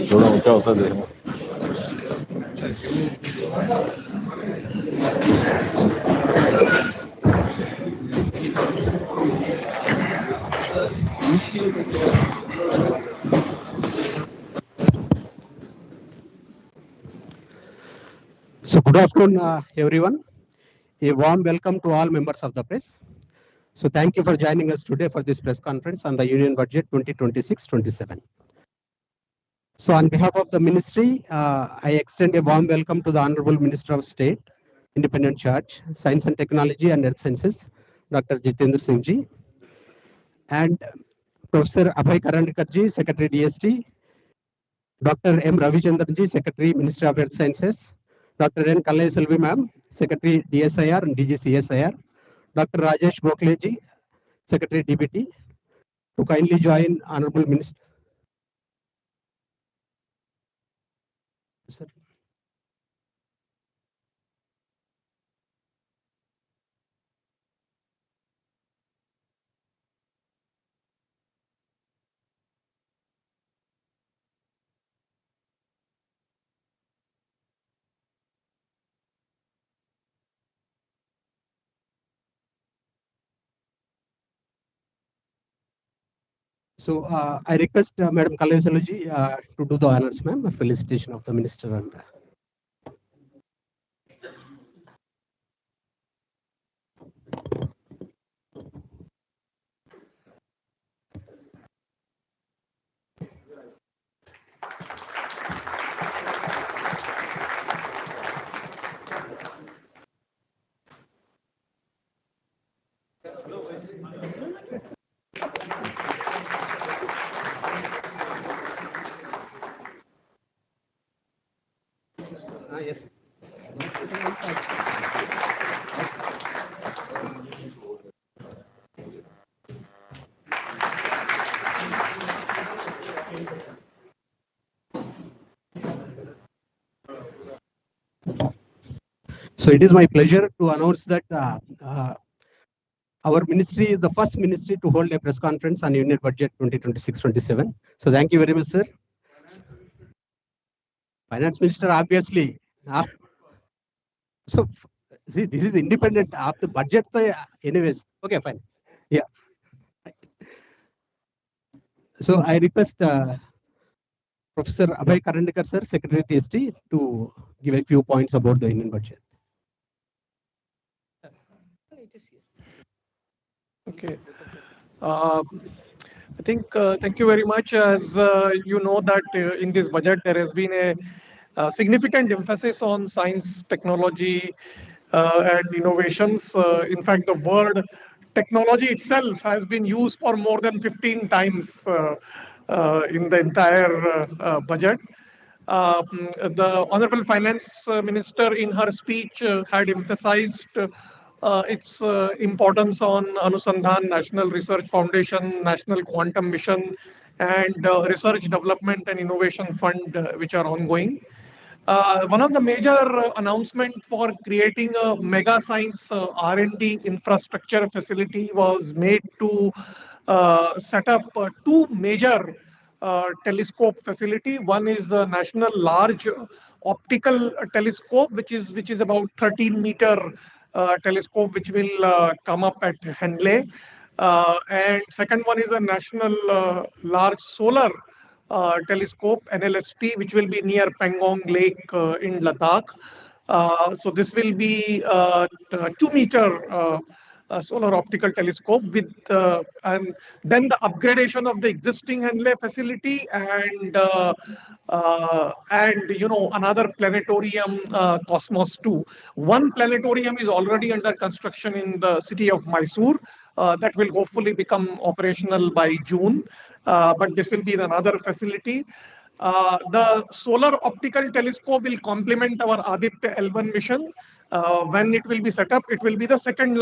थोड़ा ऊंचा होता देखना। So good afternoon, everyone. A warm welcome to all members of the press. So thank you for joining us today for this press conference on the Union Budget 2026-27. So on behalf of the Ministry, I extend a warm welcome to the Honorable Minister of State, Independent Charge, Science and Technology and Earth Sciences, Dr. Jitendra Singh ji, and Professor Abhay Karandikar ji, Secretary DST, Dr. M. Ravichandran ji, Secretary Ministry of Earth Sciences, Dr. N. Kallai Selvi ma'am, Secretary DSIR and DG CSIR, Dr. Rajesh Gokhale ji, Secretary DBT, to kindly join Honorable Minister. Sir. So I request Madam Kallai Selvi ji to do the honors, ma'am. A felicitation of the Minister. And, yes. So it is my pleasure to announce that our ministry is the first ministry to hold a press conference on Union Budget 2026-27. So thank you very much, sir. Finance Minister, obviously. So see, this is independent of the budget. Anyways, okay, fine. Yeah. So I request Professor Abhay Karandikar, sir, Secretary TST, to give a few points about the Union budget. Okay. I think thank you very much. As you know that in this budget there has been a significant emphasis on science, technology, and innovations. In fact, the word technology itself has been used for more than 15 times in the entire budget. The Honorable Finance Minister in her speech had emphasized its importance on Anusandhan, National Research Foundation, National Quantum Mission, and Research Development and Innovation Fund, which are ongoing. One of the major announcement for creating a mega science R&D infrastructure facility was made to set up two major telescope facility. One is the National Large Optical Telescope, which is about 13-meter telescope, which will come up at Hon'ble. And second one is a National Large Solar Telescope, NLST, which will be near Pangong Lake in Ladakh. So this will be 2-meter solar optical telescope with and then the upgradation of the existing Hon'ble facility and you know another planetarium, Cosmos 2. One planetarium is already under construction in the city of Mysore. That will hopefully become operational by June, but this will be another facility. The solar optical telescope will complement our Aditya L1 mission. When it will be set up, it will be the second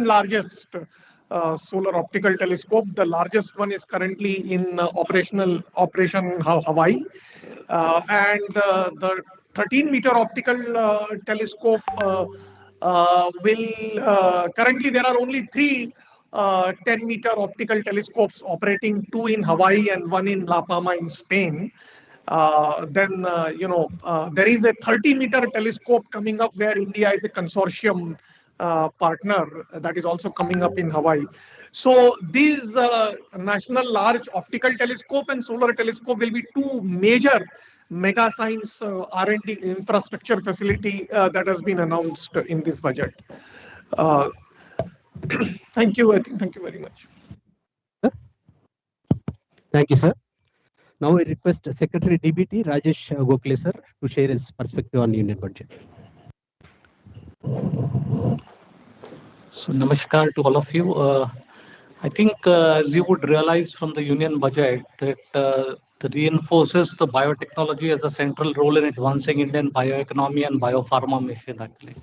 largest solar optical telescope. The largest one is currently in operation Hawaii, and the 13-meter optical telescope currently there are only three 10-meter optical telescopes operating, two in Hawaii and one in La Palma in Spain. There is a 30-meter telescope coming up where India is a consortium partner that is also coming up in Hawaii. So these national large optical telescope and solar telescope will be two major mega science R&D infrastructure facility that has been announced in this budget. Uh, Thank you. I think. Thank you very much. Thank you, sir. Now I request Secretary DBT Rajesh Gokhale sir to share his perspective on Union budget. So namaskar to all of you. I think as you would realize from the Union budget that that reinforces the biotechnology as a central role in advancing Indian bioeconomy and biopharma mission actually.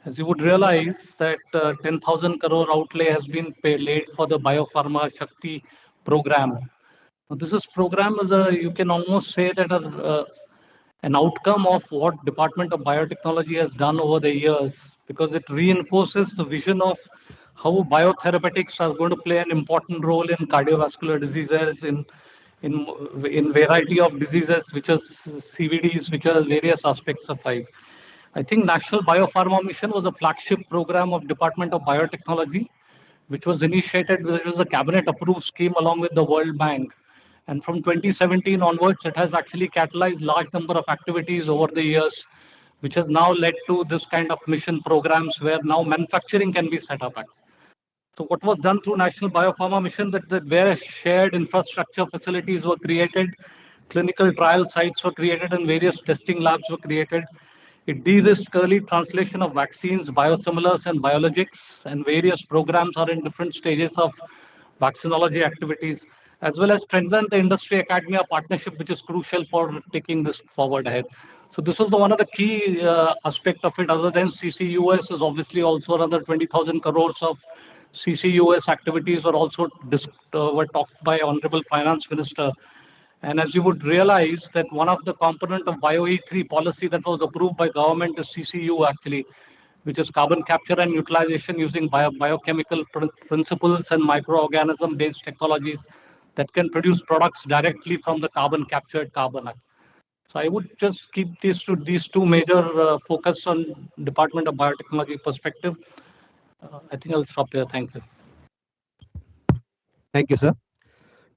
As you would realize that 10,000 crore outlay has been laid for the biopharma Shakti program. Now, program is you can almost say that an outcome of what Department of Biotechnology has done over the years because it reinforces the vision of how biotherapeutics are going to play an important role in cardiovascular diseases, in variety of diseases, which are CVDs, which are various aspects of life. I think National Biopharma Mission was a flagship program of Department of Biotechnology, which was initiated, which was a cabinet approved scheme along with the World Bank. And from 2017 onwards, it has actually catalyzed large number of activities over the years, which has now led to this kind of mission programs where now manufacturing can be set up. So what was done through National Biopharma Mission that where shared infrastructure facilities were created, clinical trial sites were created and various testing labs were created. It de-risked early translation of vaccines, biosimilars and biologics, and various programs are in different stages of vaccinology activities, as well as strengthen the industry academia partnership, which is crucial for taking this forward ahead. So this was one of the key aspect of it. Other than CCUS is obviously also another 20,000 crores of CCUS activities were also were talked by Honorable Finance Minister. And as you would realize that one of the component of BioE3 policy that was approved by government is CCU actually, which is carbon capture and utilization using biochemical principles and microorganism based technologies that can produce products directly from the carbon captured carbon. So I would just keep these two major focus on Department of Biotechnology perspective. I think I'll stop here. Thank you. Thank you, sir.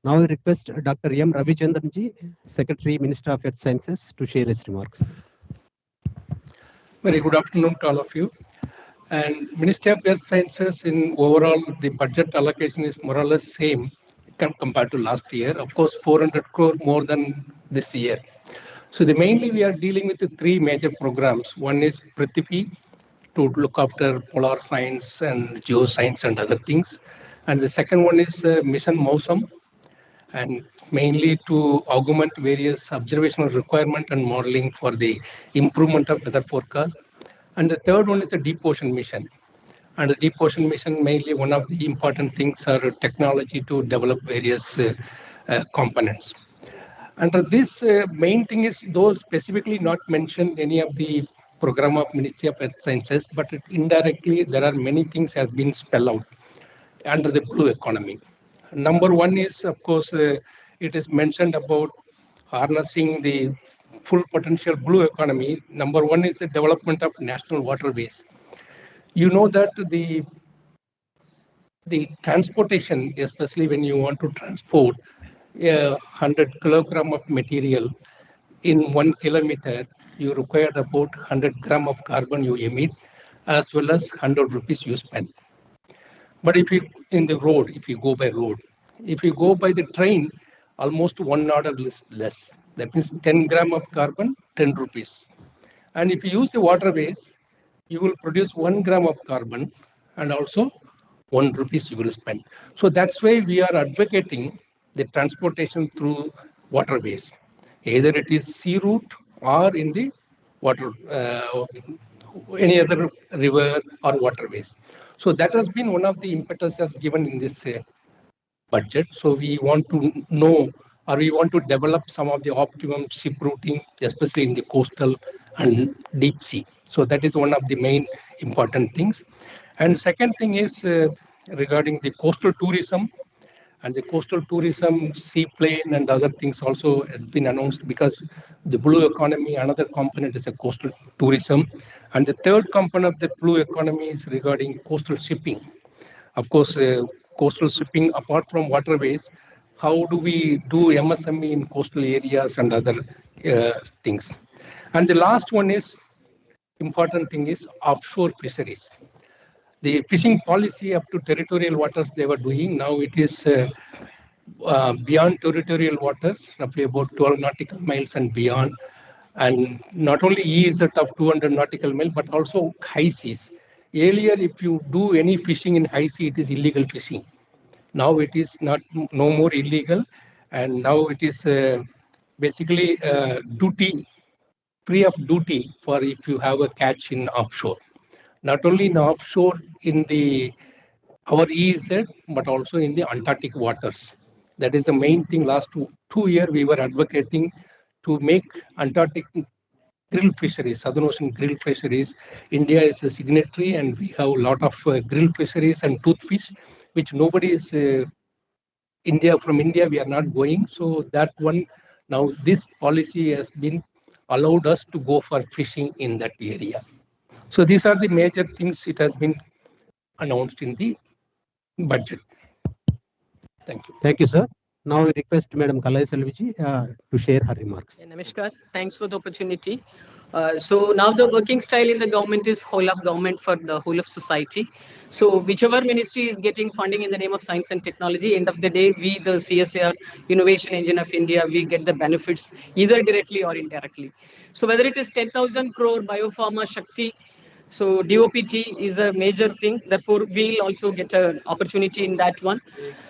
Now I request Dr. M. Ravichandranji, Secretary, Minister of Earth Sciences, to share his remarks. Very good afternoon to all of you. And Ministry of Earth Sciences, in overall, the budget allocation is more or less same compared to last year. Of course, 400 crore more than this year. So mainly we are dealing with the three major programs. One is Prithvi, to look after polar science and geoscience and other things. And the second one is Mission Mausam, and mainly to augment various observational requirement and modeling for the improvement of weather forecast. And the third one is the deep ocean mission. And the deep ocean mission, mainly one of the important things are technology to develop various components. Under this, main thing is those specifically not mentioned any of the program of Ministry of Earth Sciences, but indirectly there are many things has been spelled out under the blue economy. Number one is, of course, it is mentioned about harnessing the full potential blue economy. Number one is the development of national waterways. You know that the transportation, especially when you want to transport 100 kilogram of material in 1 kilometer, you require about 100 gram of carbon you emit, as well as 100 rupees you spend. But if you in the road, if you go by road, if you go by the train, almost 1 order less. That means 10 gram of carbon, 10 rupees. And if you use the waterways, you will produce 1 gram of carbon and also 1 rupees you will spend. So that's why we are advocating the transportation through waterways. Either it is sea route or in the water, any other river or waterways. So that has been one of the impetus has given in this budget. So we want to know, or we want to develop some of the optimum ship routing, especially in the coastal and deep sea. So that is one of the main important things. And second thing is regarding the coastal tourism. And the coastal tourism, seaplane and other things also have been announced, because the blue economy, another component is the coastal tourism. And the third component of the blue economy is regarding coastal shipping. Of course, coastal shipping, apart from waterways, how do we do MSME in coastal areas and other things? And the last one is, important thing is offshore fisheries. The fishing policy up to territorial waters they were doing, now it is beyond territorial waters, roughly about 12 nautical miles and beyond. And not only EEZ of 200 nautical miles, but also high seas. Earlier, if you do any fishing in high sea, it is illegal fishing. Now it is not no more illegal, and now it is basically duty free of duty for if you have a catch in offshore. Not only in offshore in the our EEZ, but also in the Antarctic waters. That is the main thing. Last two years, we were advocating to make Antarctic grill fisheries, Southern Ocean grill fisheries. India is a signatory, and we have a lot of grill fisheries and toothfish, which nobody is India from India. We are not going. So that one now this policy has been allowed us to go for fishing in that area. So these are the major things it has been announced in the budget. Thank you. Thank you, sir. Now we request Madam Kalai Selviji to share her remarks. Namaskar. Thanks for the opportunity. So now the working style in the government is whole of government for the whole of society. So whichever ministry is getting funding in the name of science and technology, end of the day, we, the CSIR, Innovation Engine of India, we get the benefits either directly or indirectly. So whether it is 10,000 crore Biopharma Shakti, so DOPT is a major thing. Therefore, we'll also get an opportunity in that one.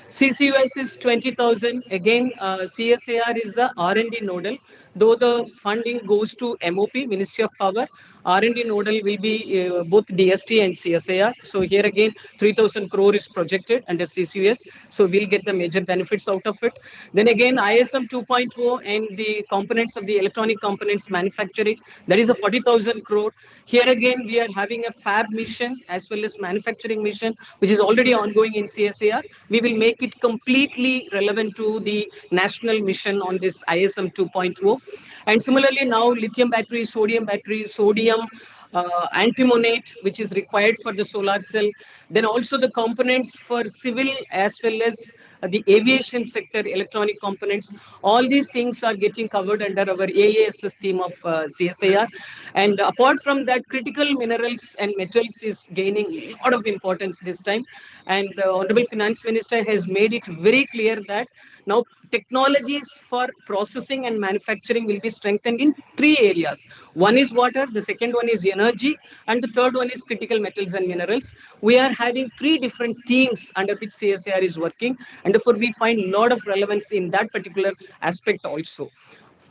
CCUS is 20,000. Again, CSAR is the R&D nodal. Though the funding goes to MOP, Ministry of Power, R&D nodal will be both DST and CSAR. So here again, 3,000 crore is projected under CCUS. So we'll get the major benefits out of it. Then again, ISM 2.0 and the components of the electronic components manufacturing, that is a 40,000 crore. Here again, we are having a fab mission as well as manufacturing mission, which is already ongoing in CSAR. We will make it completely relevant to the national mission on this ISM 2.0. And similarly, now lithium batteries, sodium antimonate, which is required for the solar cell. Then also the components for civil as well as the aviation sector, electronic components. All these things are getting covered under our AASS theme of CSIR. And apart from that, critical minerals and metals is gaining a lot of importance this time. And the Honorable Finance Minister has made it very clear that now technologies for processing and manufacturing will be strengthened in three areas. One is water, the second one is energy, and the third one is critical metals and minerals. We are having three different themes under which CSIR is working, and therefore we find a lot of relevance in that particular aspect also.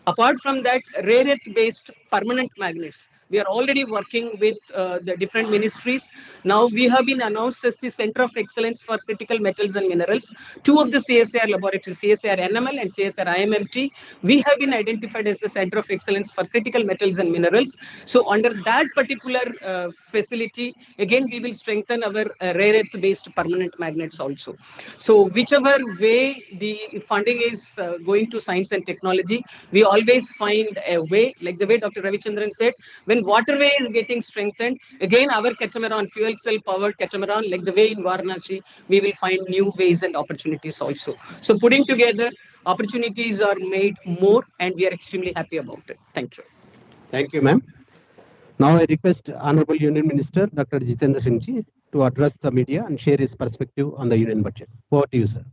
Apart from that, rare earth based permanent magnets, we are already working with the different ministries. Now we have been announced as the Center of Excellence for Critical Metals and Minerals. Two of the CSIR laboratories, CSIR NML and CSIR IMMT, we have been identified as the Center of Excellence for Critical Metals and Minerals. So under that particular facility, again, we will strengthen our rare earth based permanent magnets also. So whichever way the funding is going to science and technology, we always find a way, like the way Dr. Ravichandran said, when waterway is getting strengthened, again our catamaran, fuel cell powered catamaran, like the way in Varanasi, we will find new ways and opportunities also. So putting together, opportunities are made more, and we are extremely happy about it. Thank you. Thank you, ma'am. Now I request Honorable Union Minister Dr. Jitendra Singh to address the media and share his perspective on the union budget. Over to you, sir.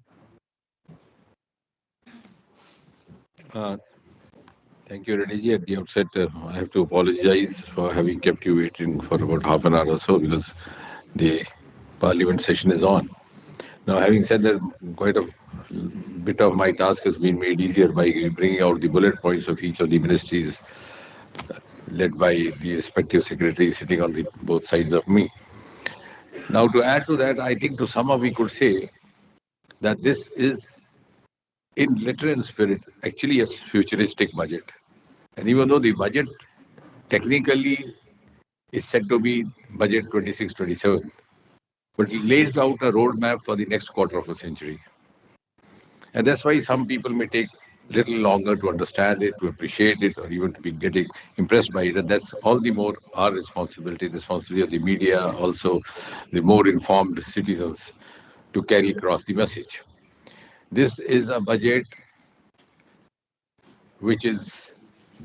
Thank you, Reddy. At the outset, I have to apologize for having kept you waiting for about half an hour or so, because the parliament session is on. Now, having said that, quite a bit of my task has been made easier by bringing out the bullet points of each of the ministries, led by the respective secretaries sitting on both sides of me. Now, to add to that, I think to sum up, we could say that this is, in letter and spirit, actually a futuristic budget. And even though the budget technically is said to be budget 26-27, but it lays out a roadmap for the next quarter of a century. And that's why some people may take little longer to understand it, to appreciate it, or even to be getting impressed by it. And that's all the more our responsibility, the responsibility of the media, also the more informed citizens to carry across the message. This is a budget which is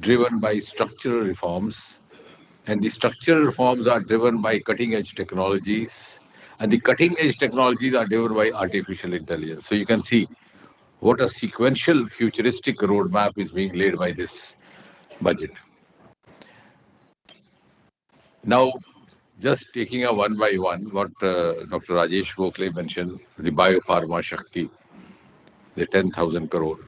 driven by structural reforms, and the structural reforms are driven by cutting edge technologies, and the cutting edge technologies are driven by artificial intelligence. So you can see what a sequential futuristic roadmap is being laid by this budget. Now, just taking a one by one, what Dr. Rajesh Gokhale mentioned, the biopharma Shakti, the 10,000 crore.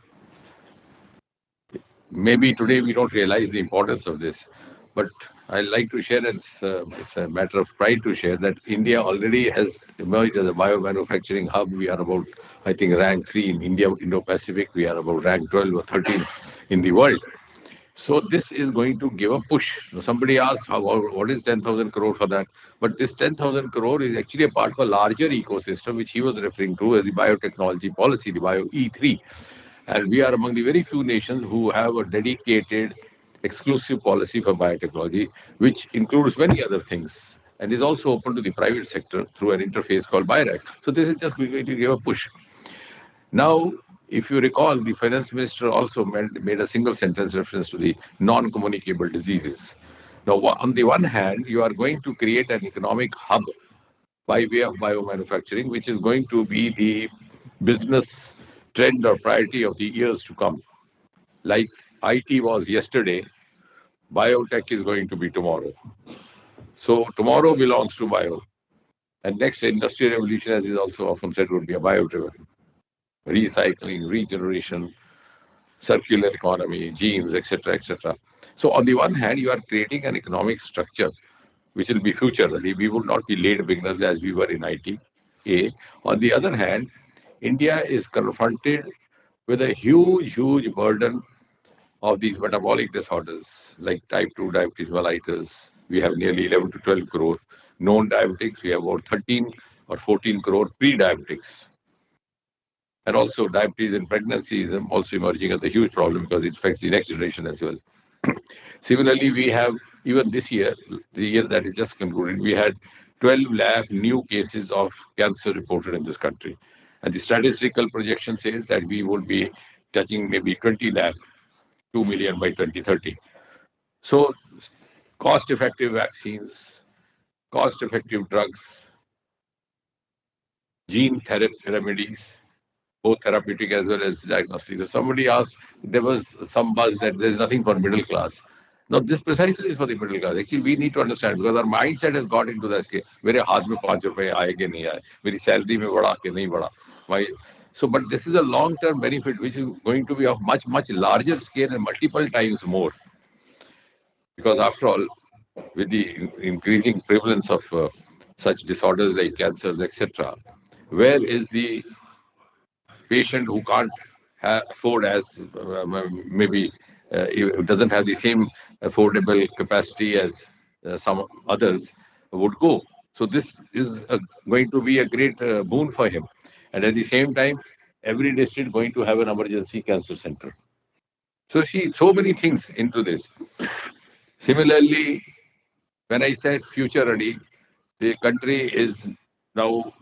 Maybe today we don't realize the importance of this, but I like to share, it's a matter of pride to share that India already has emerged as a biomanufacturing hub. We are about, I think, rank 3 in India, Indo-Pacific. We are about rank 12 or 13 in the world. So this is going to give a push. Now, somebody asked, what is 10,000 crore for that? But this 10,000 crore is actually a part of a larger ecosystem, which he was referring to as the biotechnology policy, the Bio E3. And we are among the very few nations who have a dedicated, exclusive policy for biotechnology, which includes many other things and is also open to the private sector through an interface called BIRAC. So this is just going to give a push. Now, if you recall, the finance minister also made a single sentence reference to the non-communicable diseases. Now, on the one hand, you are going to create an economic hub by way of biomanufacturing, which is going to be the business trend or priority of the years to come. Like IT was yesterday, biotech is going to be tomorrow. So tomorrow belongs to bio. And next industrial revolution, as is also often said, would be a bio-driven. Recycling, regeneration, circular economy, genes, etc., etc. So on the one hand, you are creating an economic structure which will be future ready. We will not be late beginners as we were in IT. A. On the other hand, India is confronted with a huge burden of these metabolic disorders like type 2 diabetes mellitus. We have nearly 11 to 12 crore known diabetics. We have about 13 or 14 crore pre-diabetics. And also diabetes in pregnancy is also emerging as a huge problem because it affects the next generation as well. Similarly, we have, even this year, the year that is just concluded, we had 12 lakh new cases of cancer reported in this country. And the statistical projection says that we will be touching maybe 20 lakh, 2 million by 2030. So cost-effective vaccines, cost-effective drugs, gene therapy remedies, both therapeutic as well as diagnostic. So somebody asked, there was some buzz that there's nothing for middle class. Now, this precisely is for the middle class. Actually, we need to understand because our mindset has got into this. मेरे हाथ में 5 रुपए आए कि नहीं आए, मेरी salary में बढ़ा कि नहीं बढ़ा. So, but this is a long-term benefit which is going to be of much larger scale and multiple times more. Because after all, with the increasing prevalence of such disorders like cancers, etc., where is the patient who can't afford as maybe doesn't have the same affordable capacity as some others would go. So this is going to be a great boon for him. And at the same time, every district going to have an emergency cancer center. So see, so many things into this. Similarly, when I said future ready, the country is now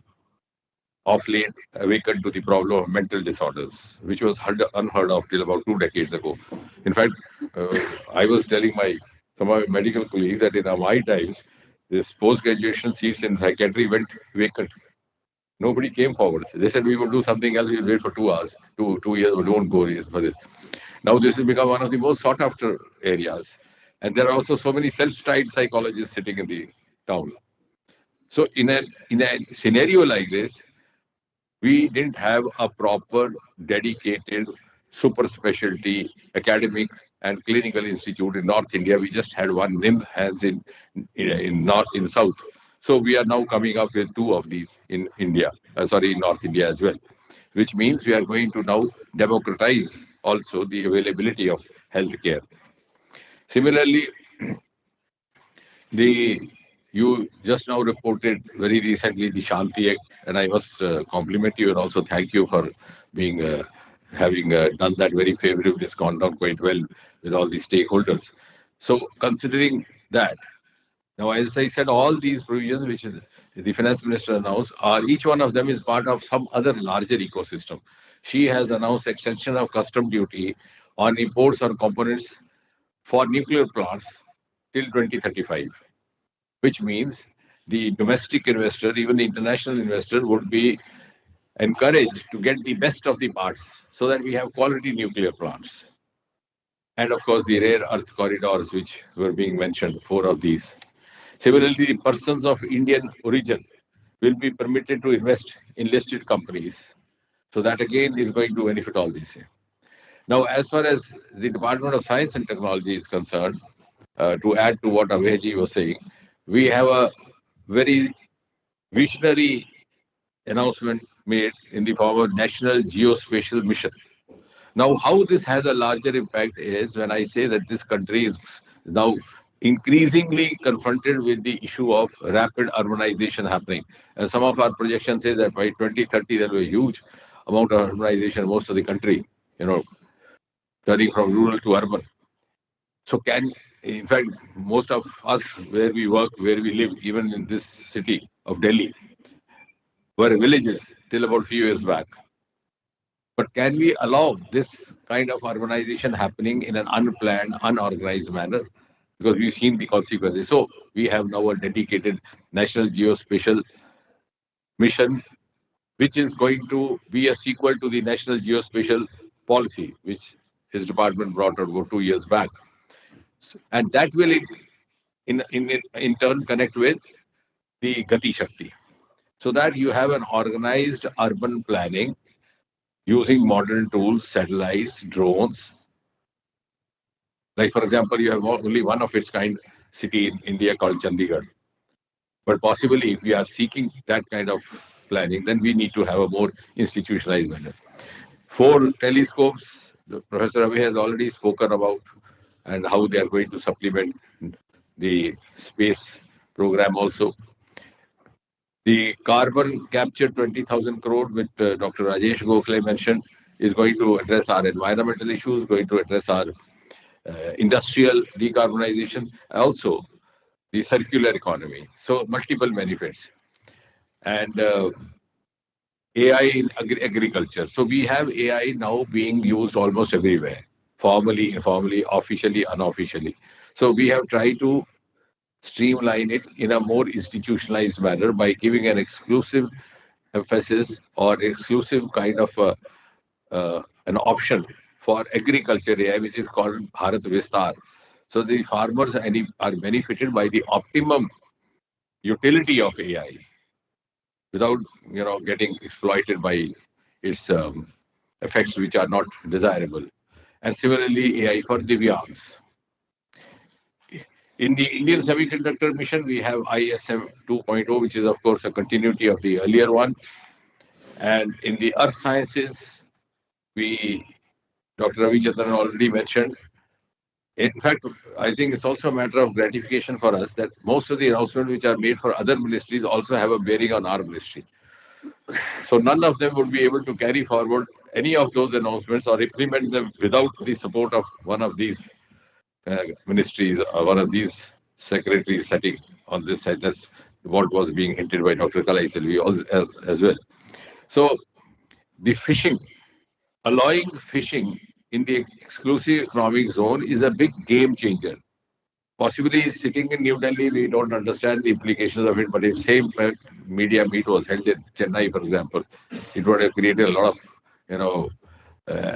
of late awakened to the problem of mental disorders, which was unheard of till about 2 decades ago. In fact, I was telling some of my medical colleagues that in my times, this post-graduation seats in psychiatry went vacant. Nobody came forward. They said we will do something else. We'll wait for 2 hours, 2 years, but don't go for this. Now this has become one of the most sought after areas. And there are also so many self-styled psychologists sitting in the town. So in a scenario like this, we didn't have a proper, dedicated, super specialty academic and clinical institute in North India. We just had one NIM hands in South. So we are now coming up with 2 of these in India, in North India as well, which means we are going to now democratize also the availability of healthcare. Similarly, You just now reported very recently the Shanti Act, and I must compliment you and also thank you for being having done that very favorably. It's gone down quite well with all the stakeholders. So considering that, now as I said, all these provisions which the finance minister announced are each one of them is part of some other larger ecosystem. She has announced extension of custom duty on imports or components for nuclear plants till 2035, which means the domestic investor, even the international investor, would be encouraged to get the best of the parts so that we have quality nuclear plants. And of course, the rare earth corridors, which were being mentioned, four of these. Similarly, persons of Indian origin will be permitted to invest in listed companies. So that again is going to benefit all these. Now, as far as the Department of Science and Technology is concerned, to add to what Abhayji was saying, we have a very visionary announcement made in the form of National Geospatial Mission. Now, how this has a larger impact is when I say that this country is now increasingly confronted with the issue of rapid urbanization happening. And some of our projections say that by 2030, there will be a huge amount of urbanization in most of the country, you know, turning from rural to urban. So in fact, most of us where we work, where we live, even in this city of Delhi, were villages till about a few years back. But can we allow this kind of urbanization happening in an unplanned, unorganized manner? Because we've seen the consequences. So we have now a dedicated National Geospatial Mission, which is going to be a sequel to the National Geospatial Policy, which his department brought out about 2 years back. And that will, in turn, connect with the Gati Shakti, so that you have an organized urban planning using modern tools, satellites, drones. Like, for example, you have only one of its kind city in India called Chandigarh. But possibly, if we are seeking that kind of planning, then we need to have a more institutionalized manner. 4 telescopes, Professor Abhay has already spoken about, and how they are going to supplement the space program also. The carbon capture 20,000 crore, which Dr. Rajesh Gokhale mentioned, is going to address our environmental issues, going to address our industrial decarbonization, also the circular economy. So multiple benefits. And AI in agriculture. So we have AI now being used almost everywhere, formally, informally, officially, unofficially. So we have tried to streamline it in a more institutionalized manner by giving an exclusive emphasis or exclusive kind of an option for agriculture AI, which is called Bharat Vistar. So the farmers are benefited by the optimum utility of AI without getting exploited by its effects which are not desirable. And similarly, AI for Divyangs. In the Indian Semiconductor Mission, we have ISM 2.0, which is, of course, a continuity of the earlier one. And in the Earth Sciences, Dr. Ravi Chandran already mentioned. In fact, I think it's also a matter of gratification for us that most of the announcements which are made for other ministries also have a bearing on our ministry. So none of them would be able to carry forward any of those announcements or implement them without the support of one of these ministries or one of these secretaries setting on this side. That's what was being hinted by Dr. Kalai Selvi as well. So the fishing, allowing fishing in the exclusive economic zone is a big game changer. Possibly sitting in New Delhi, we don't understand the implications of it, but if same media meet was held in Chennai, for example, it would have created a lot of,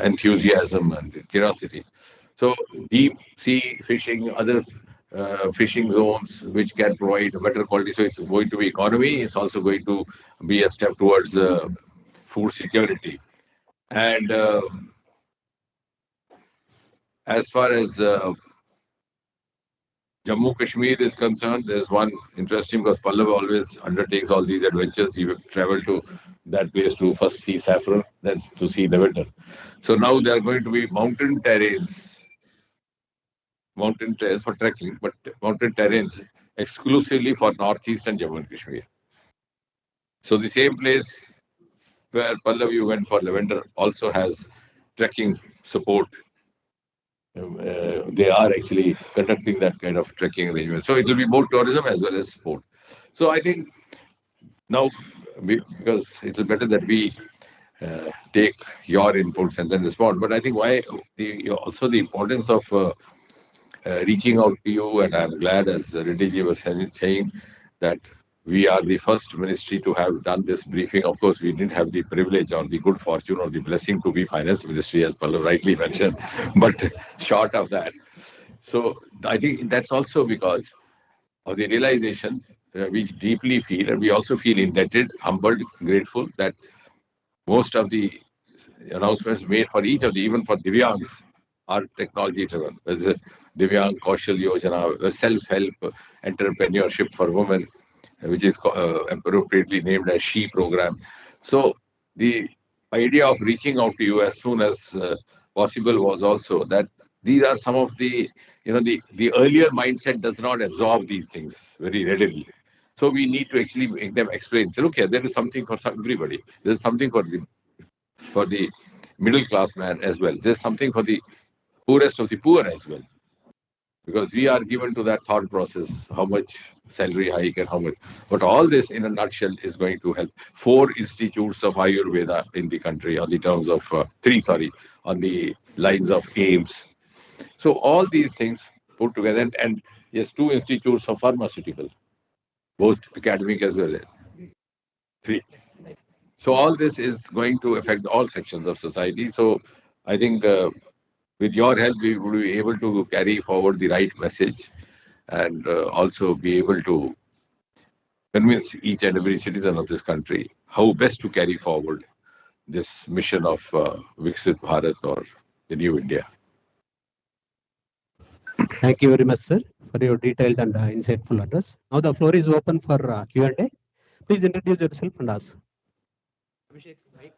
enthusiasm and curiosity. So deep sea fishing, other fishing zones which can provide better quality. So it's going to be economy. It's also going to be a step towards food security. And as far as Jammu Kashmir is concerned, there's one interesting because Pallav always undertakes all these adventures. He will travel to that place to first see saffron, then to see the winter. So now there are going to be mountain terrains for trekking, but mountain terrains exclusively for Northeast and Jammu and Kashmir. So the same place where Pallav you went for lavender also has trekking support. They are actually conducting that kind of trekking arrangement. So it will be more tourism as well as sport. So I think now, because it's better that we take your inputs and then respond. But I think why also the importance of reaching out to you, and I'm glad, as Reddy was saying, that we are the first ministry to have done this briefing. Of course, we didn't have the privilege or the good fortune or the blessing to be finance ministry, as Pallav rightly mentioned, but short of that. So I think that's also because of the realization we deeply feel, and we also feel indebted, humbled, grateful that most of the announcements made for each of the, even for Divyangs, are technology driven. There's a Divyang Kaushal Yojana, self-help entrepreneurship for women, which is appropriately named as SHE program. So the idea of reaching out to you as soon as possible was also that these are some of the, the earlier mindset does not absorb these things very readily. So we need to actually make them explain. Say, look here, there is something for everybody. There's something for the middle class man as well. There's something for the poorest of the poor as well. Because we are given to that thought process, how much salary hike and how much. But all this in a nutshell is going to help 4 institutes of Ayurveda in the country on the terms of, on the lines of aims. So all these things put together, and yes, 2 institutes of pharmaceutical, both academic as well as free. So all this is going to affect all sections of society. So I think with your help, we will be able to carry forward the right message and also be able to convince each and every citizen of this country how best to carry forward this mission of Viksit Bharat or the new India. Thank you very much, sir, for your detailed and insightful address. Now the floor is open for Q&A. Please introduce yourself and ask. Abhishek, mic.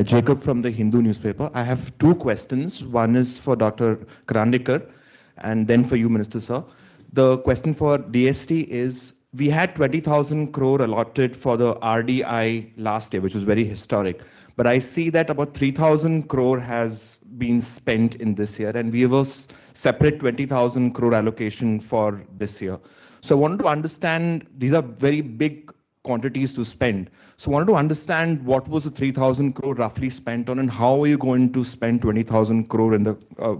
Jacob from the Hindu newspaper. I have 2 questions. One is for Dr. Karandikar and then for you, Minister Sir. The question for DST is, we had 20,000 crore allotted for the RDI last year, which was very historic. But I see that about 3,000 crore has been spent in this year, and we have a separate 20,000 crore allocation for this year. So I wanted to understand, these are very big quantities to spend. So I wanted to understand what was the 3,000 crore roughly spent on, and how are you going to spend 20,000 crore in the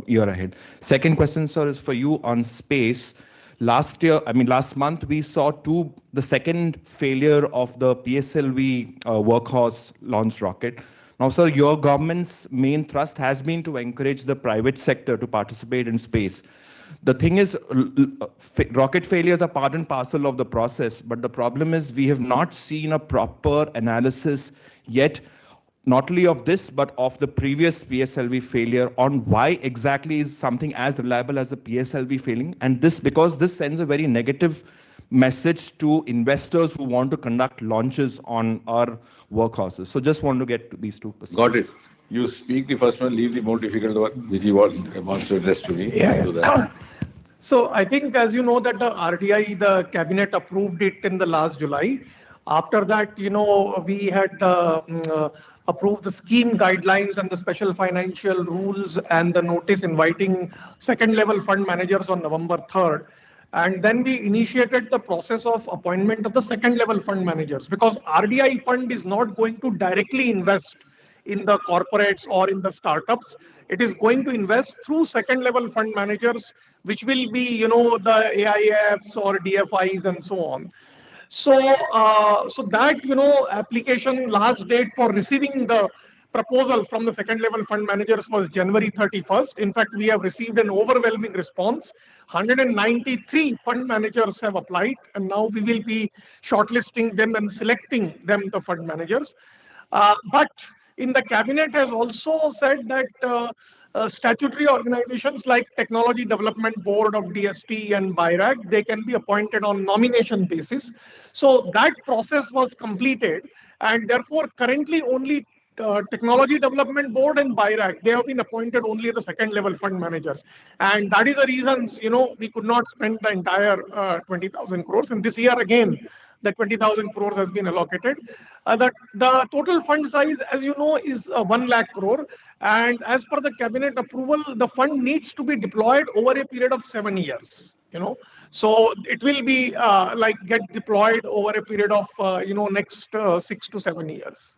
year ahead? Second question, sir, is for you on space. Last month, we saw the second failure of the PSLV workhorse launched rocket. Now, sir, your government's main thrust has been to encourage the private sector to participate in space. The thing is, rocket failures are part and parcel of the process, but the problem is we have not seen a proper analysis yet, not only of this, but of the previous PSLV failure, on why exactly is something as reliable as the PSLV failing. And this, because this sends a very negative message to investors who want to conduct launches on our workhorses. So just want to get to these 2 perspectives. Got it. You speak the first one, leave the more difficult one, which you wants to address to me. Yeah. So I think, as you know, that the RDI, the cabinet approved it in the last July. After that, we had approved the scheme guidelines and the special financial rules and the notice inviting second level fund managers on November 3rd. And then we initiated the process of appointment of the second level fund managers, because RDI fund is not going to directly invest in the corporates or in the startups. It is going to invest through second level fund managers, which will be, the AIFs or DFIs and so on. So, that, application last date for receiving the proposals from the second level fund managers was January 31st. In fact, we have received an overwhelming response. 193 fund managers have applied, and now we will be shortlisting them and selecting them, the fund managers. But in the cabinet has also said that statutory organizations like Technology Development Board of DST and BIRAC, they can be appointed on nomination basis. So that process was completed, and therefore currently only Technology Development Board and BIRAC, they have been appointed only the second level fund managers. And that is the reasons, we could not spend the entire 20,000 crores. And this year again, the 20,000 crores has been allocated. The total fund size, as you know, is 1 lakh crore. And as per the cabinet approval, the fund needs to be deployed over a period of 7 years. So it will be get deployed over a period of next 6 to 7 years.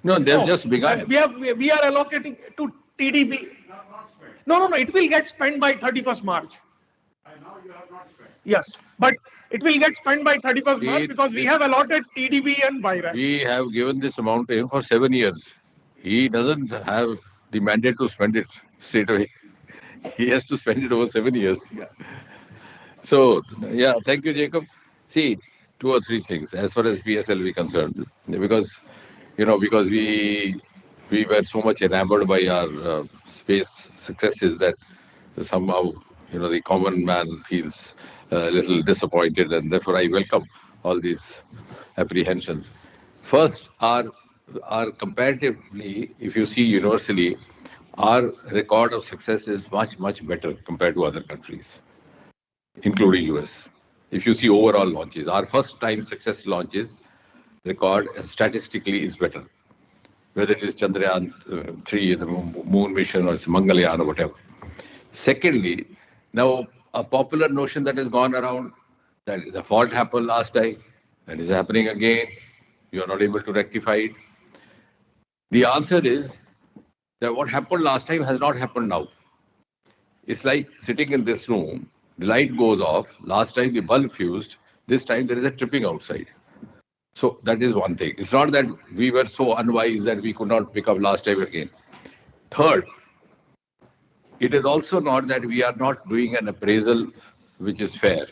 No, they've just begun. We are allocating to TDB. No. It will get spent by 31st March. Now you have not spent. Yes, but it will get spent by 31st March because we have allotted TDB and BIRAC. We have given this amount to him for 7 years. He doesn't have the mandate to spend it straight away. He has to spend it over 7 years. So, yeah, thank you, Jacob. See, 2 or 3 things as far as PSLV concerned, because we were so much enamored by our space successes that somehow the common man feels a little disappointed, and therefore I welcome all these apprehensions. First, our comparatively, if you see universally, our record of success is much better compared to other countries, including US. If you see overall launches, our first time success launches record statistically is better, whether it is Chandrayaan 3, the moon mission, or it's Mangalyaan or whatever. Secondly, now a popular notion that has gone around that the fault happened last time, that is happening again, you are not able to rectify it. The answer is that what happened last time has not happened now. It's like sitting in this room, the light goes off, last time the bulb fused, this time there is a tripping outside. So that is one thing. It's not that we were so unwise that we could not pick up last time again. Third, it is also not that we are not doing an appraisal which is fair.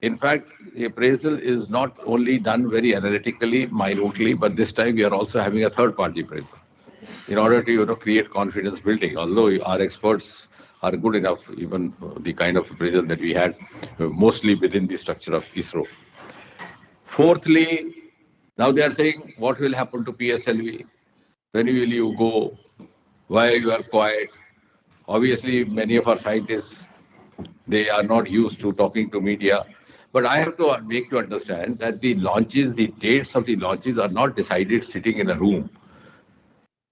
In fact, the appraisal is not only done very analytically, minutely, but this time we are also having a third-party appraisal in order to create confidence building. Although our experts are good enough, even the kind of appraisal that we had, mostly within the structure of ISRO. Fourthly, now they are saying, what will happen to PSLV? When will you go? Why you are quiet? Obviously, many of our scientists, they are not used to talking to media. But I have to make you understand that the launches, the dates of the launches are not decided sitting in a room.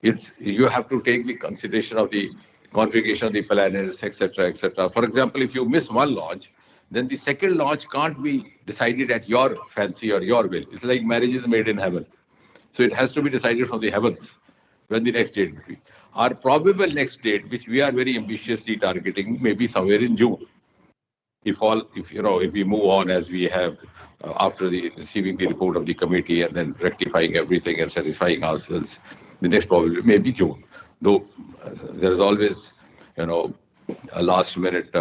You have to take the consideration of the configuration of the planets, etc., etc. For example, if you miss one launch, then the second launch can't be decided at your fancy or your will. It's like marriage is made in heaven. So it has to be decided from the heavens when the next date will be. Our probable next date, which we are very ambitiously targeting, may be somewhere in June. If we move on as we have after receiving the report of the committee and then rectifying everything and satisfying ourselves, the next probably may be June. Though there is always, a last-minute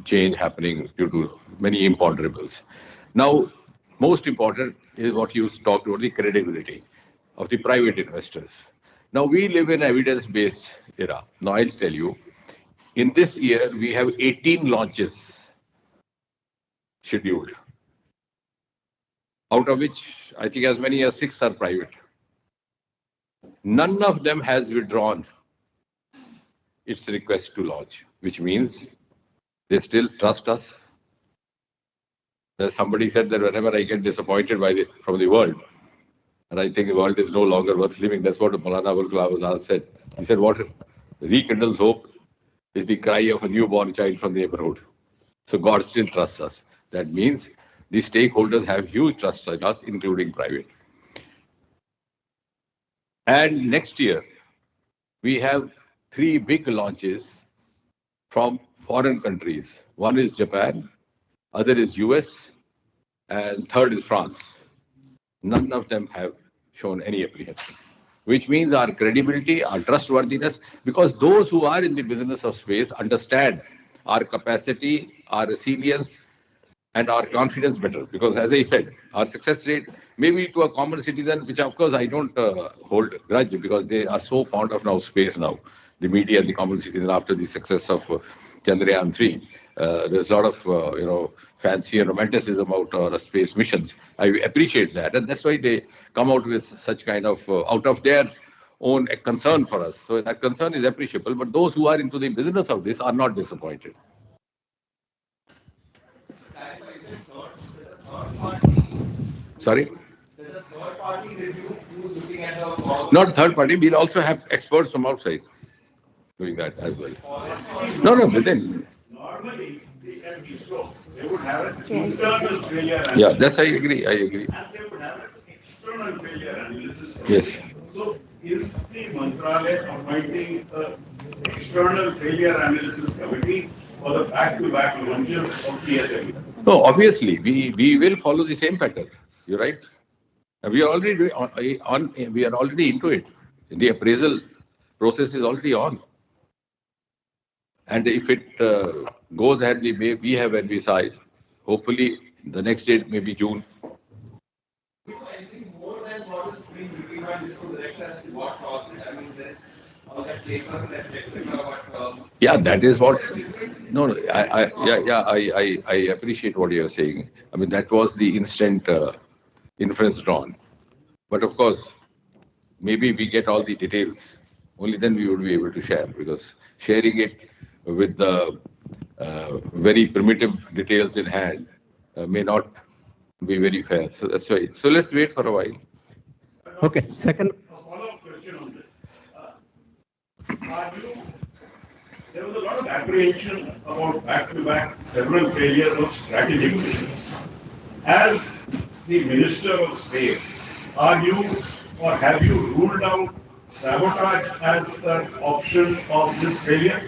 change happening due to many imponderables. Now, most important is what you talked about, the credibility of the private investors. Now, we live in an evidence-based era. Now, I'll tell you, in this year, we have 18 launches scheduled, out of which I think as many as 6 are private. None of them has withdrawn its request to launch, which means they still trust us. There's somebody said that whenever I get disappointed from the world, and I think the world is no longer worth living, that's what Maulana Abul Kalam Azad said. He said, what rekindles hope is the cry of a newborn child from the neighborhood. So God still trusts us. That means the stakeholders have huge trust in us, including private. And next year, we have 3 big launches from foreign countries. One is Japan, other is US, and third is France. None of them have shown any apprehension, which means our credibility, our trustworthiness, because those who are in the business of space understand our capacity, our resilience, and our confidence better. Because as I said, our success rate, maybe to a common citizen, which of course I don't hold grudge because they are so fond of now space now, the media and the common citizen after the success of Chandrayaan 3. there's a lot of fancy and romanticism out our space missions. I appreciate that, and that's why they come out with such kind of out of their own concern for us. So that concern is appreciable. But those who are into the business of this are not disappointed. Sorry? Not third party. We'll also have experts from outside doing that as well. No, within. Normally, they can be slow. They would have an internal failure analysis. Yeah, that's I agree. And they would have an external failure analysis. Yes. So, is the Mantralaya appointing an external failure analysis committee for the back-to-back launches of TSM? No, obviously, we will follow the same pattern. You're right. We are already we are already into it. The appraisal process is already on. And if it goes ahead the way we have envisaged, hopefully the next date may be June. Anything more than what is being defined is correct as to what caused it. I mean, there's all that paper, that etc. Yeah, that is what. No, I appreciate what you are saying. I mean, that was the instant inference drawn. But of course, maybe we get all the details. Only then we would be able to share, because sharing it with the very primitive details in hand may not be very fair. So that's why. So let's wait for a while. Okay. Second. A follow-up question on this. There was a lot of apprehension about back-to-back several failures of strategic missions. As the Minister of Space, are you or have you ruled out sabotage as an option of this failure?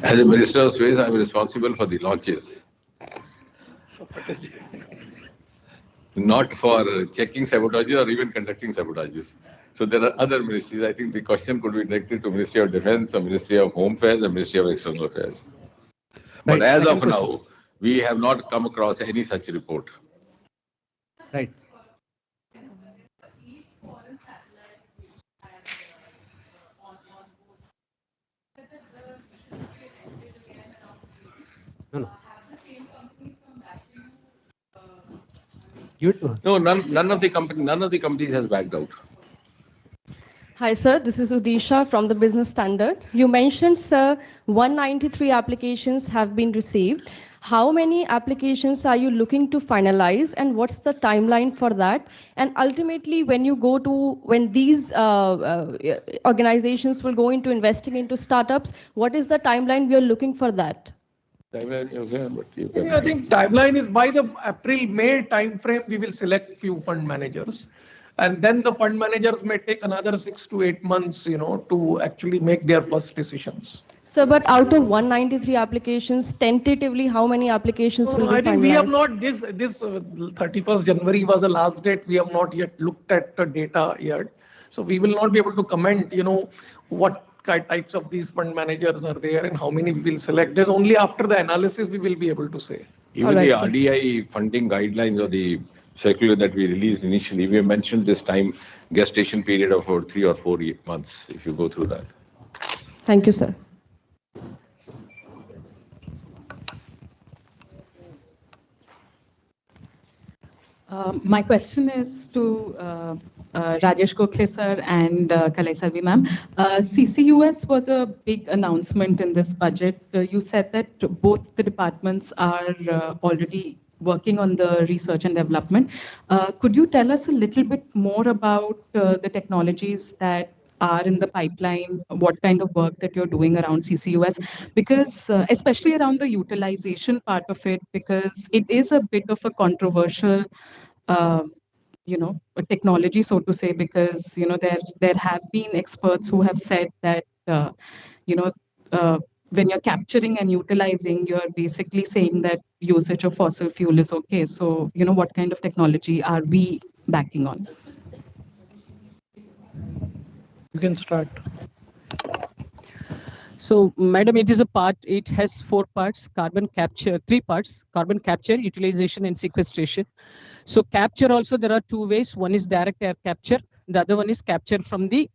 As a Minister of Space, I am responsible for the launches. Not for checking sabotages or even conducting sabotages. So there are other ministries. I think the question could be directed to Ministry of Defence, or Ministry of Home Affairs, and Ministry of External Affairs. But right. As of now, we have not come across any such report. Right. No. No, none of the companies has backed out. Hi, sir. This is Udisha from the Business Standard. You mentioned, sir, 193 applications have been received. How many applications are you looking to finalize, and what's the timeline for that? And ultimately, when these organizations will go into investing into startups, what is the timeline we are looking for that? I think timeline is by the April-May timeframe, we will select few fund managers. And then the fund managers may take another 6 to 8 months, to actually make their first decisions. So, but out of 193 applications, tentatively, how many applications will be finalized? I think we have not, this 31st January was the last date. We have not yet looked at the data yet. So we will not be able to comment, what types of these fund managers are there and how many we will select. There's only after the analysis we will be able to say. Even the RDI funding guidelines or the circular that we released initially, we have mentioned this time gestation period of about 3 or 4 months, if you go through that. Thank you, sir. My question is to Rajesh Gokhale sir and Kalai Salvi ma'am. CCUS was a big announcement in this budget. You said that both the departments are already working on the research and development. Could you tell us a little bit more about the technologies that are in the pipeline, what kind of work that you're doing around CCUS? Because especially around the utilization part of it, because it is a bit of a controversial a technology, so to say, because there have been experts who have said that when you're capturing and utilizing, you're basically saying that usage of fossil fuel is okay. So what kind of technology are we backing on? You can start. So, madam, it has 4 parts, carbon capture, 3 parts, carbon capture, utilization and sequestration. So capture also, there are 2 ways. One is direct air capture. The other one is capture from the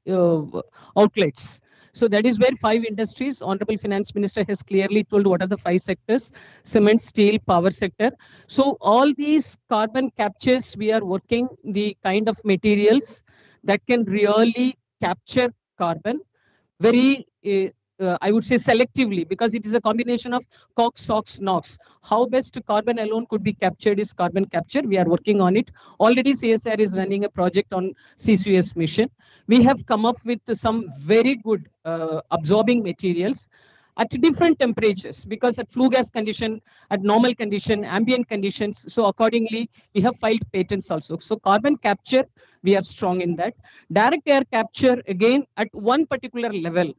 outlets. So that is where 5 industries, Honorable Finance Minister has clearly told what are the 5 sectors: cement, steel, power sector. So all these carbon captures, we are working the kind of materials that can really capture carbon very, I would say selectively, because it is a combination of COX, SOx, NOx. How best carbon alone could be captured is carbon capture. We are working on it. Already CSIR is running a project on CCUS mission. We have come up with some very good absorbing materials at different temperatures, because at flue gas condition, at normal condition, ambient conditions. So accordingly, we have filed patents also. So carbon capture, we are strong in that. Direct air capture, again, at one particular level,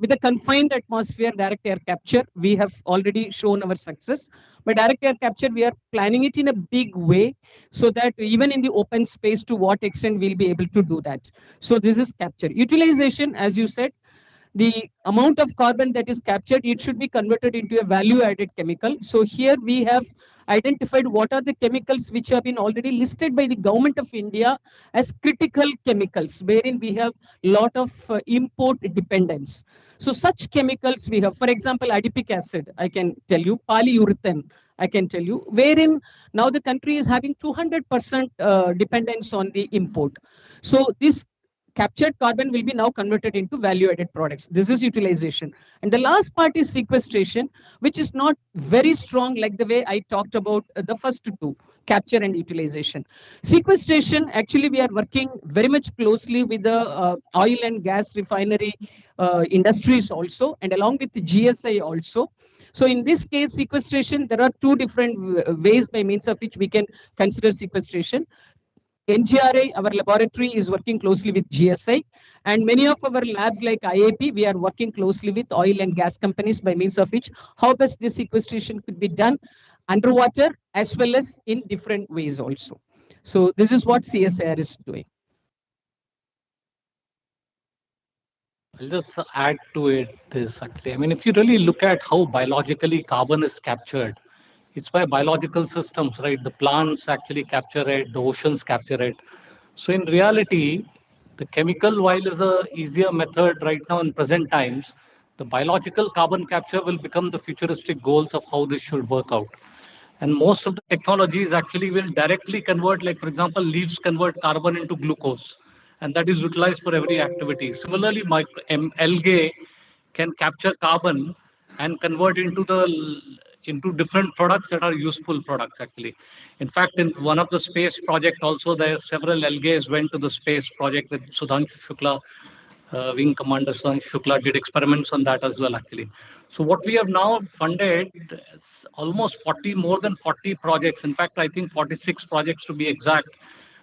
with a confined atmosphere, direct air capture, we have already shown our success. But direct air capture, we are planning it in a big way, so that even in the open space, to what extent we'll be able to do that. So this is capture. Utilization, as you said, the amount of carbon that is captured, it should be converted into a value-added chemical. So here we have identified what are the chemicals which have been already listed by the government of India as critical chemicals, wherein we have lot of import dependence. So such chemicals we have, for example, adipic acid, I can tell you, polyurethane, I can tell you, wherein now the country is having 200% dependence on the import. So this captured carbon will be now converted into value-added products. This is utilization. And the last part is sequestration, which is not very strong like the way I talked about the first two, capture and utilization. Sequestration, actually, we are working very much closely with the oil and gas refinery industries also, and along with the GSI also. So in this case, sequestration, there are two different ways by means of which we can consider sequestration. NGRI, our laboratory, is working closely with GSI, and many of our labs like IAP, we are working closely with oil and gas companies, by means of which how best this sequestration could be done underwater as well as in different ways also. So this is what CSIR is doing. I'll just add to it this actually. I mean, if you really look at how biologically carbon is captured, it's by biological systems, right? The plants actually capture it, the oceans capture it. So in reality, the chemical, while is a easier method right now in present times, the biological carbon capture will become the futuristic goals of how this should work out. And most of the technologies actually will directly convert, like for example, leaves convert carbon into glucose, and that is utilized for every activity. Similarly, algae can capture carbon and convert into different products that are useful products actually. In fact, in one of the space project also, there several algae went to the space project with Sudhanshu Shukla, Wing Commander Sudhanshu Shukla did experiments on that as well actually. So what we have now funded is almost 40, more than 40 projects. In fact, I think 46 projects to be exact,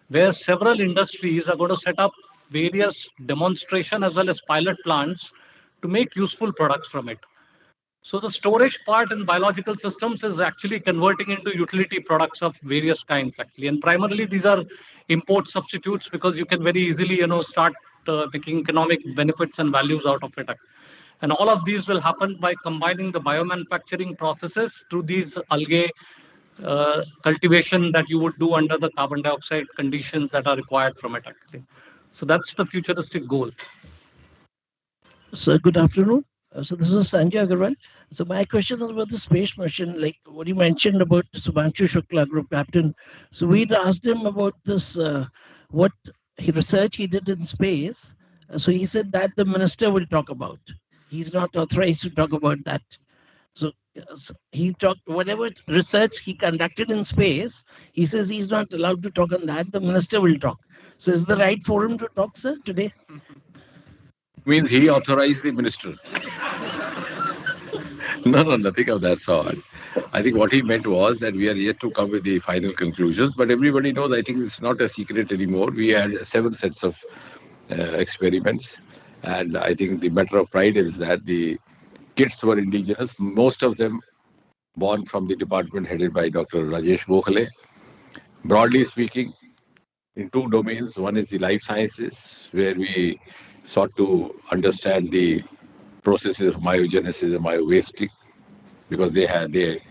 where several industries are going to set up various demonstration as well as pilot plants to make useful products from it. So the storage part in biological systems is actually converting into utility products of various kinds actually. And primarily these are import substitutes, because you can very easily, start making economic benefits and values out of it. And all of these will happen by combining the biomanufacturing processes through these algae cultivation that you would do under the carbon dioxide conditions that are required from it actually. So that's the futuristic goal. So good afternoon. So this is Sanjay Agarwal. So my question is about the space mission, like what you mentioned about Subhanshu Shukla, group captain. So we'd asked him about this, what research he did in space. So he said that the minister will talk about. He's not authorized to talk about that. So he talked whatever research he conducted in space. He says he's not allowed to talk on that. The minister will talk. So is the right forum to talk, sir, today? Means he authorized the minister. No, nothing of that sort. I think what he meant was that we are yet to come with the final conclusions, but everybody knows, I think it's not a secret anymore. We had 7 sets of experiments, and I think the matter of pride is that the kits were indigenous, most of them born from the department headed by Dr. Rajesh Gokhale. Broadly speaking, in 2 domains. One is the life sciences, where we sought to understand the processes of myogenesis and myowasting. because they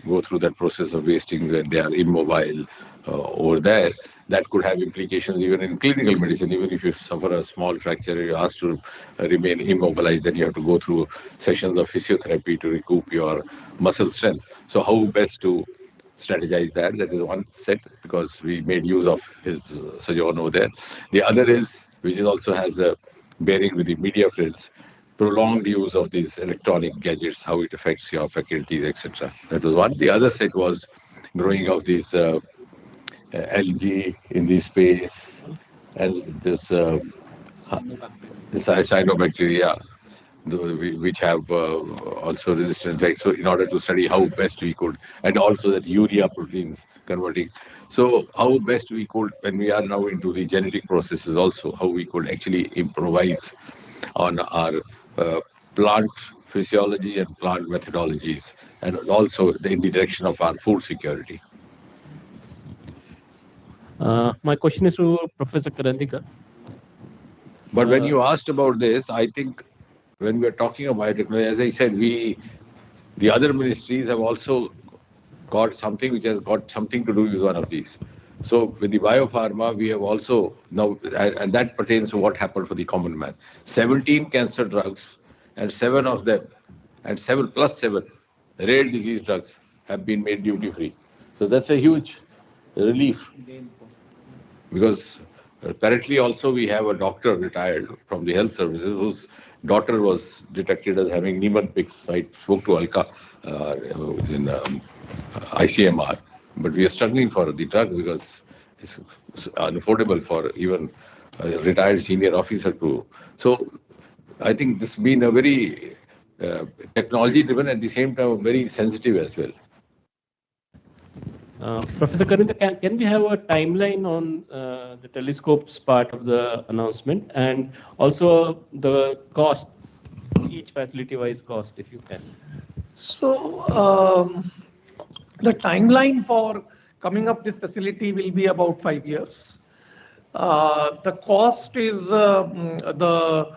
go through that process of wasting when they are immobile over there. That could have implications even in clinical medicine. Even if you suffer a small fracture, you're asked to remain immobilized, then you have to go through sessions of physiotherapy to recoup your muscle strength. So how best to strategize that? That is one set, because we made use of his sojourn over there. The other is, which is also has a bearing with the media fields, prolonged use of these electronic gadgets, how it affects your faculties, etc. That was one. The other set was growing of these algae in the space, and this cyanobacteria, which have also resistant effects. So in order to study how best we could, and also that urea proteins converting. So how best we could, when we are now into the genetic processes also, how we could actually improvise on our uh, plant physiology and plant methodologies, and also in the direction of our food security. My question is to Professor Karandikar. But when you asked about this, I think when we are talking about biotechnology, as I said, the other ministries have also got something which has got something to do with one of these. So with the biopharma, we have also now, and that pertains to what happened for the common man. 17 cancer drugs, and 7 of them, and 7 plus 7 rare disease drugs have been made duty free. So that's a huge relief, because currently also we have a doctor retired from the health services whose daughter was detected as having Niemann-Pick's. I spoke to Alka in ICMR, but we are struggling for the drug because it's unaffordable for even a retired senior officer to. So I think this has been a very technology driven, at the same time very sensitive as well. Professor Karandikar, can we have a timeline on the telescopes part of the announcement, and also the cost, each facility-wise cost, if you can? So the timeline for coming up this facility will be about 5 years. The cost is the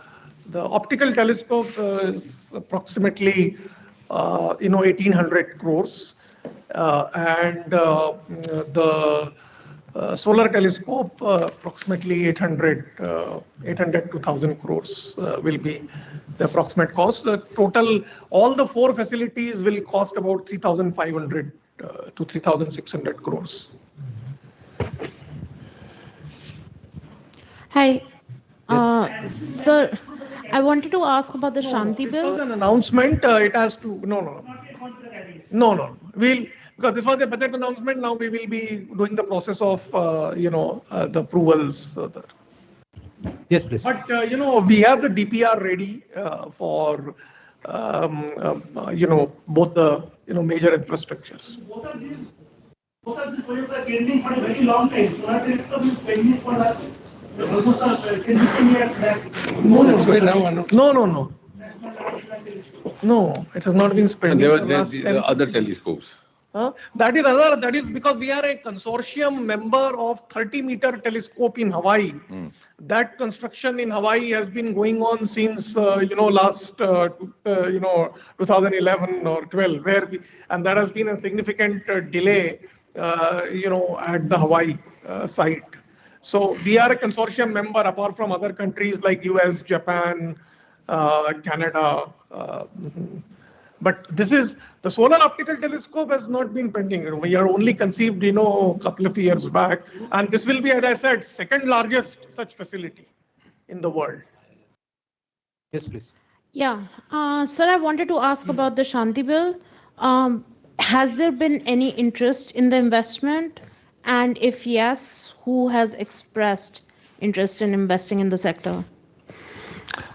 optical telescope is approximately 1800 crores, and the solar telescope approximately 800 to 1000 crores will be the approximate cost. The total, all the 4 facilities will cost about 3500 to 3600 crores. Hi, sir. I wanted to ask about the Shanti Bill. This was an announcement. It has to no. Because this was a budget announcement. Now we will be doing the process of the approvals. Yes, please. But we have the DPR ready for both the major infrastructures. Both of these projects are pending for a very long time. So our telescope is pending for almost 10-15 years back. No. No, it has not been spent. And there were other telescopes. That is because we are a consortium member of 30-meter telescope in Hawaii. That construction in Hawaii has been going on since last 2011 or 12, and that has been a significant delay at the Hawaii site. So we are a consortium member apart from other countries like US, Japan, Canada. But this is the solar optical telescope has not been pending. We are only conceived, a couple of years back, and this will be, as I said, second largest such facility in the world. Yes, please. Yeah, sir, I wanted to ask about the Shanti Bill. Has there been any interest in the investment? And if yes, who has expressed interest in investing in the sector?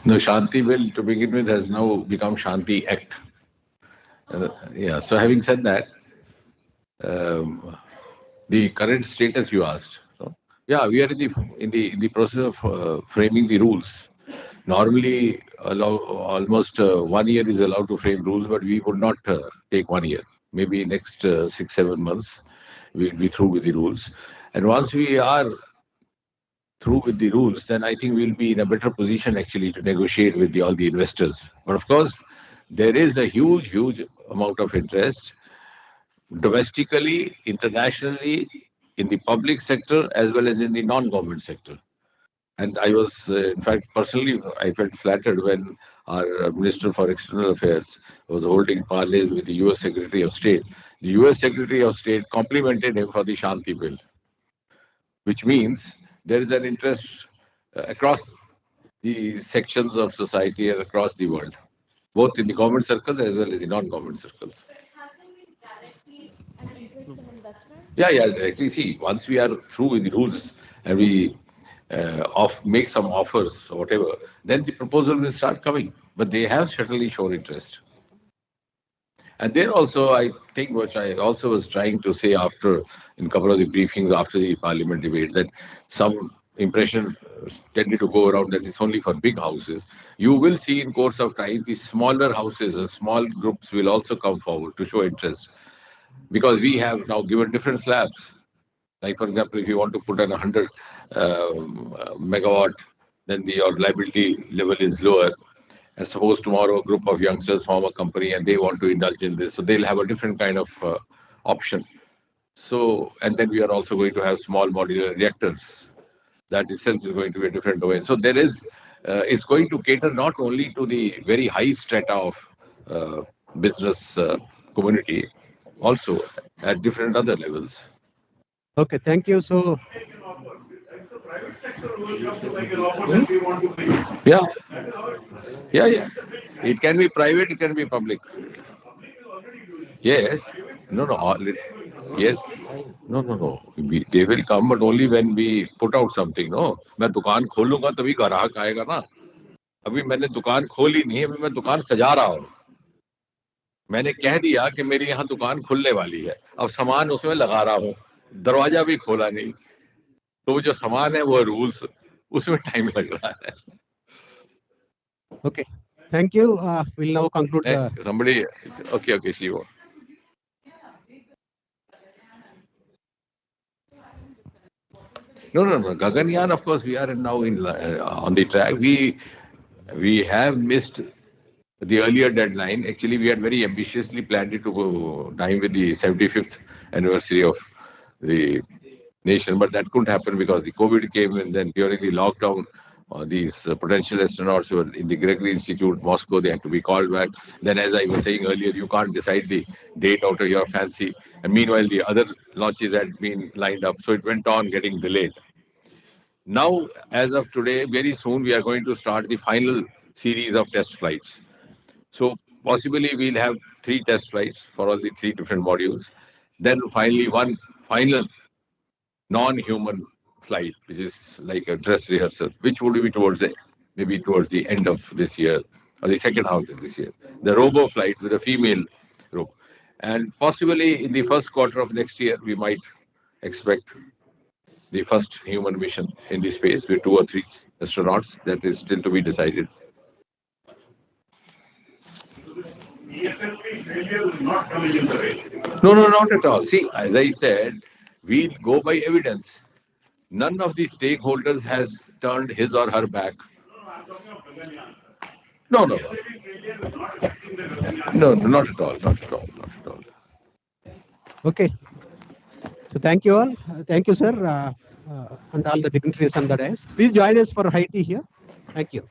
The Shanti Bill, to begin with, has now become Shanti Act. So having said that, the current status you asked. So, we are in the process of framing the rules. Normally, almost 1 year is allowed to frame rules, but we would not take 1 year. Maybe next 6-7 months, we'll be through with the rules. And once we are through with the rules, then I think we'll be in a better position actually to negotiate with all the investors. But of course, there is a huge amount of interest domestically, internationally, in the public sector as well as in the non-government sector. And I was, in fact, personally, I felt flattered when our Minister for External Affairs was holding parleys with the US Secretary of State. The US Secretary of State complimented him for the Shanti Bill, which means there is an interest across the sections of society and across the world, both in the government circles as well as the non-government circles. Yeah, directly. See, once we are through with the rules and we make some offers or whatever, then the proposal will start coming. But they have certainly shown interest. And there also, I think, which I also was trying to say after, in a couple of the briefings after the parliament debate, that some impression tended to go around that it's only for big houses. You will see in course of time, the smaller houses, the small groups will also come forward to show interest. Because we have now given different slabs. Like, for example, if you want to put in 100 megawatt, then your liability level is lower. And suppose tomorrow a group of youngsters form a company and they want to indulge in this, so they'll have a different kind of option. So, and then we are also going to have small modular reactors. That itself is going to be a different domain. So there is, it's going to cater not only to the very high strata of business community, also at different other levels. Okay, thank you. So, yeah. It can be private, it can be public. Yes. No. Yes. No. They will come, but only when we put out something. No, मैं दुकान खोलूंगा तभी ग्राहक आएगा ना. अभी मैंने दुकान खोली नहीं, अभी मैं दुकान सजा रहा हूँ. मैंने कह दिया कि मेरी यहाँ दुकान खुलने वाली है, अब सामान उसमें लगा रहा हूँ, दरवाजा भी खोला नहीं, तो जो सामान है वो रूल्स, उसमें टाइम लग रहा है. Okay, thank you. We'll now conclude. Somebody, okay, Shiva. No. Gaganyaan, of course, we are now on the track. We have missed the earlier deadline. Actually, we had very ambitiously planned it to go time with the 75th anniversary of the nation, but that couldn't happen because the COVID came, and then during the lockdown, these potential astronauts who were in the Gregory Institute, Moscow, they had to be called back. Then, as I was saying earlier, you can't decide the date out of your fancy. And meanwhile, the other launches had been lined up, so it went on getting delayed. Now, as of today, very soon, we are going to start the final series of test flights. So possibly we'll have 3 test flights for all the 3 different modules. Then finally, one final non-human flight, which is like a dress rehearsal, which would be maybe towards the end of this year or the second half of this year. The robo flight with a female robo. And possibly in the first quarter of next year, we might expect the first human mission in the space with 2 or 3 astronauts. That is still to be decided. Failure is not coming in the way. No, not at all. See, as I said, we go by evidence. None of the stakeholders has turned his or her back. No, not at all. Okay. So thank you all. Thank you, sir, and all the dignitaries on the dais. Please join us for high tea here. Thank you.